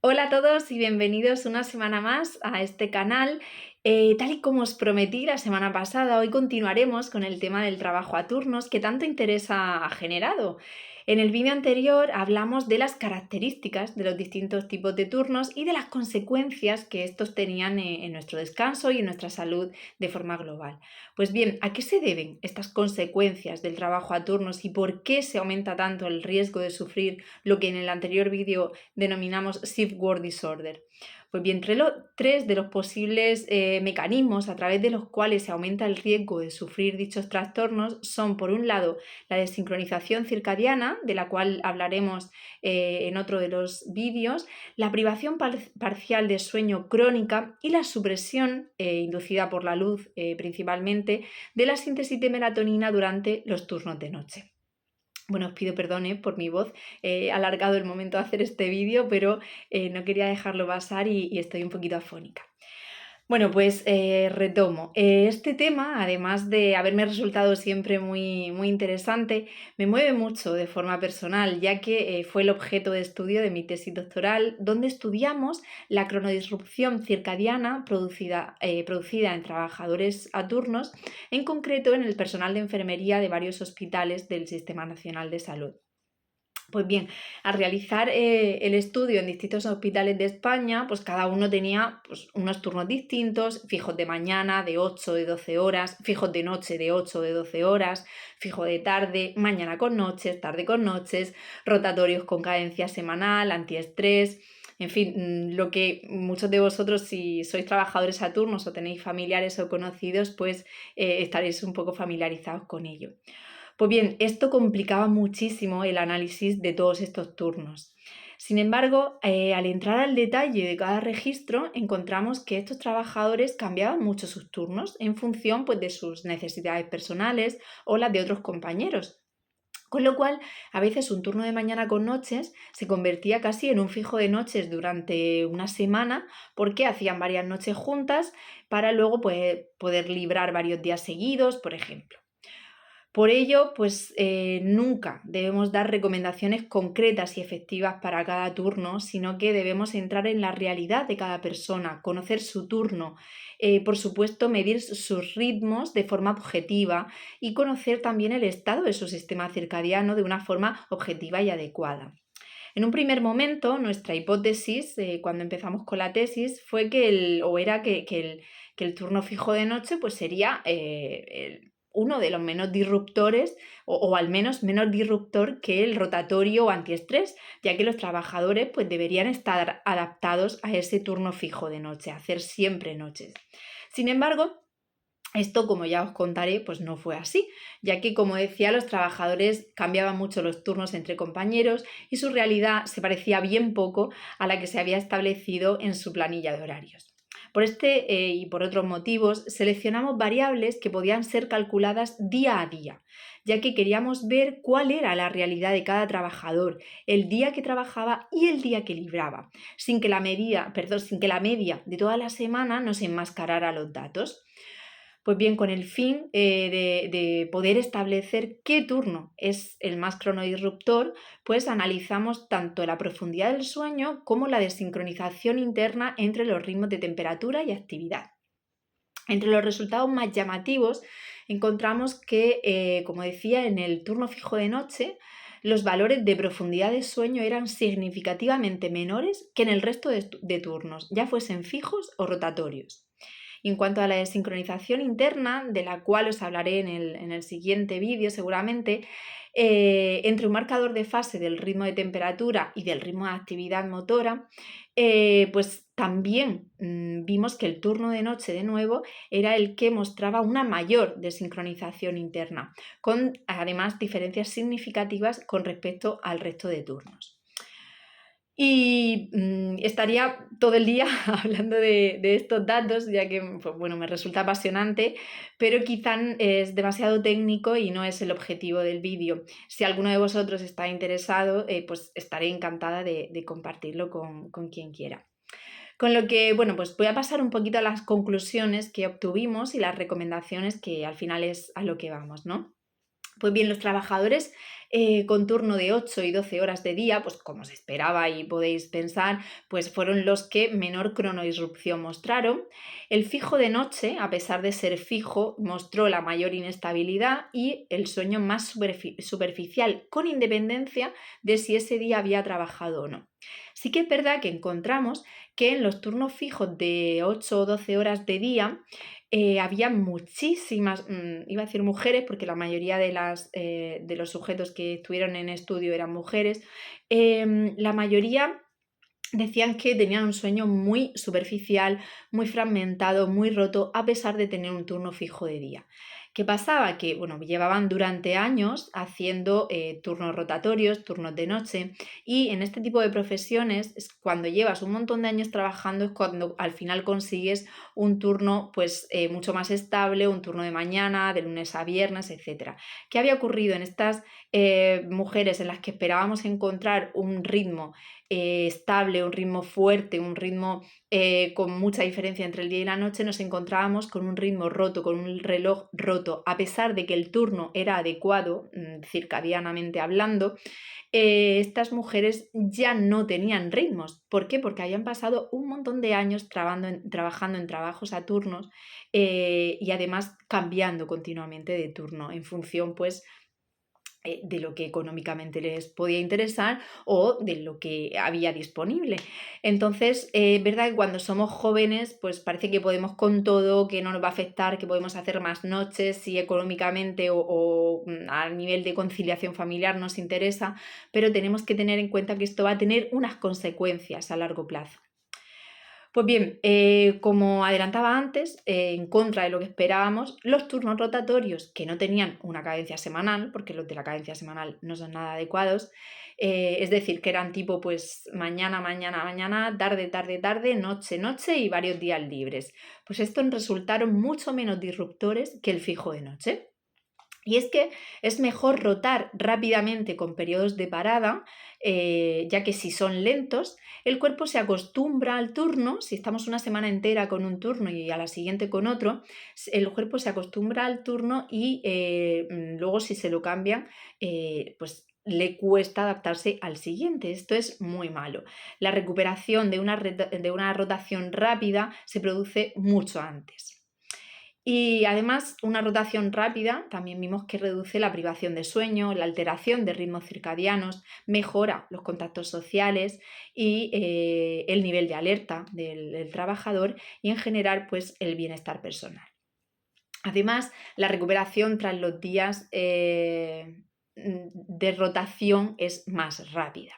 Hola a todos y bienvenidos una semana más a este canal. Tal y como os prometí la semana pasada, hoy continuaremos con el tema del trabajo a turnos que tanto interés ha generado. En el vídeo anterior hablamos de las características de los distintos tipos de turnos y de las consecuencias que estos tenían en nuestro descanso y en nuestra salud de forma global. Pues bien, ¿a qué se deben estas consecuencias del trabajo a turnos y por qué se aumenta tanto el riesgo de sufrir lo que en el anterior vídeo denominamos Shift Work Disorder? Pues bien, tres de los posibles mecanismos a través de los cuales se aumenta el riesgo de sufrir dichos trastornos son, por un lado, la desincronización circadiana, de la cual hablaremos en otro de los vídeos, la privación parcial de sueño crónica y la supresión inducida por la luz principalmente de la síntesis de melatonina durante los turnos de noche. Bueno, os pido perdón por mi voz, he alargado el momento de hacer este vídeo, pero no quería dejarlo pasar y estoy un poquito afónica. Bueno, pues retomo. Este tema, además de haberme resultado siempre muy interesante, me mueve mucho de forma personal, ya que fue el objeto de estudio de mi tesis doctoral, donde estudiamos la cronodisrupción circadiana producida en trabajadores a turnos, en concreto en el personal de enfermería de varios hospitales del Sistema Nacional de Salud. Pues bien, al realizar el estudio en distintos hospitales de España, pues cada uno tenía pues, unos turnos distintos, fijos de mañana de 8 de 12 horas, fijos de noche de 8 de 12 horas, fijo de tarde, mañana con noches, tarde con noches, rotatorios con cadencia semanal, antiestrés. En fin, lo que muchos de vosotros, si sois trabajadores a turnos o tenéis familiares o conocidos, pues estaréis un poco familiarizados con ello. Pues bien, esto complicaba muchísimo el análisis de todos estos turnos. Sin embargo, al entrar al detalle de cada registro, encontramos que estos trabajadores cambiaban mucho sus turnos en función pues, de sus necesidades personales o las de otros compañeros. Con lo cual, a veces un turno de mañana con noches se convertía casi en un fijo de noches durante una semana porque hacían varias noches juntas para luego pues, poder librar varios días seguidos, por ejemplo. Por ello, pues nunca debemos dar recomendaciones concretas y efectivas para cada turno, sino que debemos entrar en la realidad de cada persona, conocer su turno, por supuesto, medir sus ritmos de forma objetiva y conocer también el estado de su sistema circadiano de una forma objetiva y adecuada. En un primer momento, nuestra hipótesis, cuando empezamos con la tesis, fue que el turno fijo de noche pues sería uno de los menos disruptores o al menos menos disruptor que el rotatorio o antiestrés, ya que los trabajadores pues deberían estar adaptados a ese turno fijo de noche, a hacer siempre noches. Sin embargo, esto, como ya os contaré, pues no fue así, ya que, como decía, los trabajadores cambiaban mucho los turnos entre compañeros y su realidad se parecía bien poco a la que se había establecido en su planilla de horarios. Por este y por otros motivos, seleccionamos variables que podían ser calculadas día a día, ya que queríamos ver cuál era la realidad de cada trabajador, el día que trabajaba y el día que libraba, sin que la media de toda la semana nos enmascarara los datos. Pues bien, con el fin de poder establecer qué turno es el más cronodisruptor, pues analizamos tanto la profundidad del sueño como la desincronización interna entre los ritmos de temperatura y actividad. Entre los resultados más llamativos encontramos que, como decía, en el turno fijo de noche, los valores de profundidad de sueño eran significativamente menores que en el resto de turnos, ya fuesen fijos o rotatorios. Y en cuanto a la desincronización interna, de la cual os hablaré en el siguiente vídeo seguramente, entre un marcador de fase del ritmo de temperatura y del ritmo de actividad motora, pues también vimos que el turno de noche de nuevo era el que mostraba una mayor desincronización interna, con además diferencias significativas con respecto al resto de turnos. Y estaría todo el día hablando de estos datos, ya que pues, bueno, me resulta apasionante, pero quizá es demasiado técnico y no es el objetivo del vídeo. Si alguno de vosotros está interesado, pues estaré encantada de compartirlo con quien quiera. Con lo que, bueno, pues voy a pasar un poquito a las conclusiones que obtuvimos y las recomendaciones que al final es a lo que vamos, ¿no? Pues bien, los trabajadores con turno de 8 y 12 horas de día, pues como se esperaba y podéis pensar, pues fueron los que menor cronoisrupción mostraron. El fijo de noche, a pesar de ser fijo, mostró la mayor inestabilidad y el sueño más superficial, con independencia de si ese día había trabajado o no. Sí que es verdad que encontramos que en los turnos fijos de 8 o 12 horas de día había muchísimas, iba a decir mujeres, porque la mayoría de los sujetos que estuvieron en estudio eran mujeres, la mayoría decían que tenían un sueño muy superficial, muy fragmentado, muy roto, a pesar de tener un turno fijo de día. ¿Qué pasaba? Que bueno, llevaban durante años haciendo turnos rotatorios, turnos de noche, y en este tipo de profesiones, cuando llevas un montón de años trabajando, es cuando al final consigues un turno pues mucho más estable, un turno de mañana, de lunes a viernes, etc. ¿Qué había ocurrido en estas mujeres en las que esperábamos encontrar un ritmo estable, un ritmo fuerte, un ritmo con mucha diferencia entre el día y la noche? Nos encontrábamos con un ritmo roto, con un reloj roto, a pesar de que el turno era adecuado, circadianamente hablando. Estas mujeres ya no tenían ritmos. ¿Por qué? Porque habían pasado un montón de años trabajando en trabajos a turnos y además cambiando continuamente de turno en función pues de lo que económicamente les podía interesar o de lo que había disponible. Entonces, es verdad que cuando somos jóvenes, pues parece que podemos con todo, que no nos va a afectar, que podemos hacer más noches si económicamente o a nivel de conciliación familiar nos interesa, pero tenemos que tener en cuenta que esto va a tener unas consecuencias a largo plazo. Pues bien, como adelantaba antes, en contra de lo que esperábamos, los turnos rotatorios que no tenían una cadencia semanal, porque los de la cadencia semanal no son nada adecuados, es decir, que eran tipo pues mañana, mañana, mañana, tarde, tarde, tarde, noche, noche y varios días libres. Pues estos resultaron mucho menos disruptores que el fijo de noche. Y es que es mejor rotar rápidamente con periodos de parada, ya que si son lentos, el cuerpo se acostumbra al turno. Si estamos una semana entera con un turno y a la siguiente con otro, el cuerpo se acostumbra al turno y luego si se lo cambian, pues le cuesta adaptarse al siguiente. Esto es muy malo. La recuperación de una rotación rápida se produce mucho antes. Y además, una rotación rápida también vimos que reduce la privación de sueño, la alteración de ritmos circadianos, mejora los contactos sociales y el nivel de alerta del trabajador y en general pues el bienestar personal. Además, la recuperación tras los días de rotación es más rápida.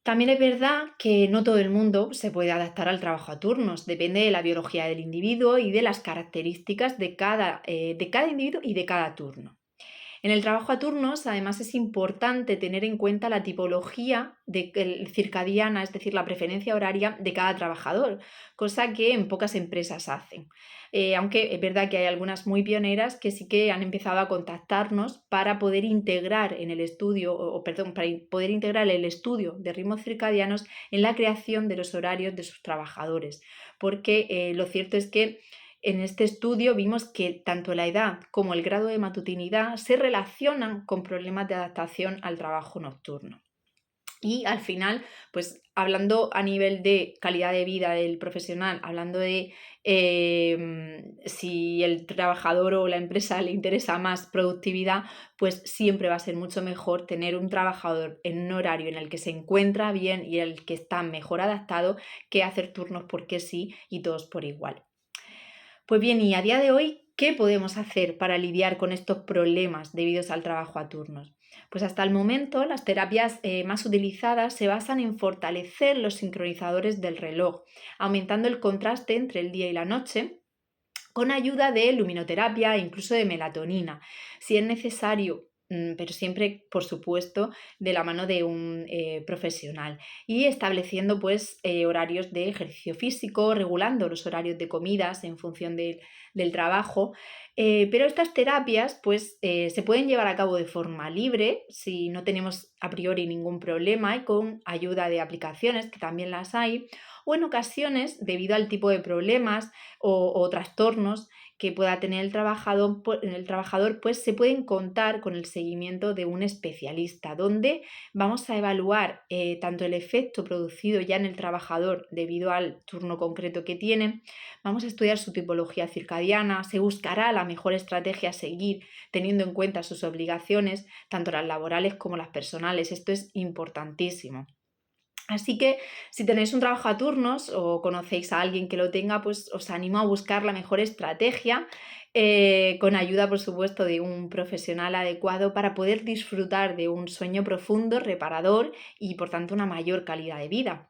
También es verdad que no todo el mundo se puede adaptar al trabajo a turnos, depende de la biología del individuo y de las características de cada individuo y de cada turno. En el trabajo a turnos, además, es importante tener en cuenta la tipología circadiana, es decir, la preferencia horaria de cada trabajador, cosa que en pocas empresas hacen. Aunque es verdad que hay algunas muy pioneras que sí que han empezado a contactarnos para poder integrar en el estudio, para poder integrar el estudio de ritmos circadianos en la creación de los horarios de sus trabajadores. Porque lo cierto es que en este estudio vimos que tanto la edad como el grado de matutinidad se relacionan con problemas de adaptación al trabajo nocturno. Y al final, pues hablando a nivel de calidad de vida del profesional, hablando de si el trabajador o la empresa le interesa más productividad, pues siempre va a ser mucho mejor tener un trabajador en un horario en el que se encuentra bien y en el que está mejor adaptado que hacer turnos porque sí y todos por igual. Pues bien, y a día de hoy, ¿qué podemos hacer para lidiar con estos problemas debidos al trabajo a turnos? Pues hasta el momento las terapias más utilizadas se basan en fortalecer los sincronizadores del reloj, aumentando el contraste entre el día y la noche, con ayuda de luminoterapia e incluso de melatonina, si es necesario, pero siempre, por supuesto, de la mano de un profesional. Y estableciendo pues horarios de ejercicio físico, regulando los horarios de comidas en función del trabajo. Pero estas terapias pues se pueden llevar a cabo de forma libre si no tenemos a priori ningún problema y con ayuda de aplicaciones, que también las hay, o en ocasiones, debido al tipo de problemas o trastornos que pueda tener el trabajador, pues se pueden contar con el seguimiento de un especialista, donde vamos a evaluar tanto el efecto producido ya en el trabajador debido al turno concreto que tiene, vamos a estudiar su tipología circadiana, se buscará la mejor estrategia a seguir teniendo en cuenta sus obligaciones, tanto las laborales como las personales. Esto es importantísimo. Así que si tenéis un trabajo a turnos o conocéis a alguien que lo tenga, pues os animo a buscar la mejor estrategia, con ayuda, por supuesto, de un profesional adecuado para poder disfrutar de un sueño profundo, reparador y, por tanto, una mayor calidad de vida.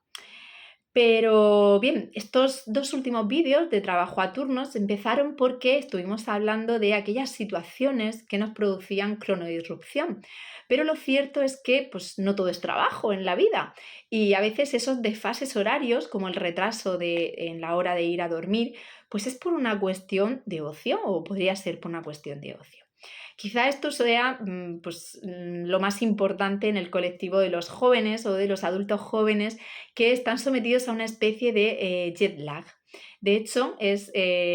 Pero bien, estos dos últimos vídeos de trabajo a turnos empezaron porque estuvimos hablando de aquellas situaciones que nos producían cronodisrupción. Pero lo cierto es que pues, no todo es trabajo en la vida y a veces esos desfases horarios, como el retraso en la hora de ir a dormir, pues es por una cuestión de ocio o podría ser por una cuestión de ocio. Quizá esto sea lo más importante en el colectivo de los jóvenes o de los adultos jóvenes que están sometidos a una especie de jet lag. De hecho, es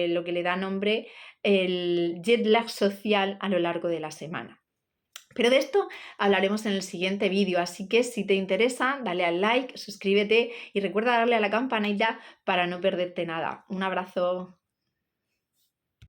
lo que le da nombre el jet lag social a lo largo de la semana. Pero de esto hablaremos en el siguiente vídeo, así que si te interesa, dale al like, suscríbete y recuerda darle a la campanita para no perderte nada. Un abrazo.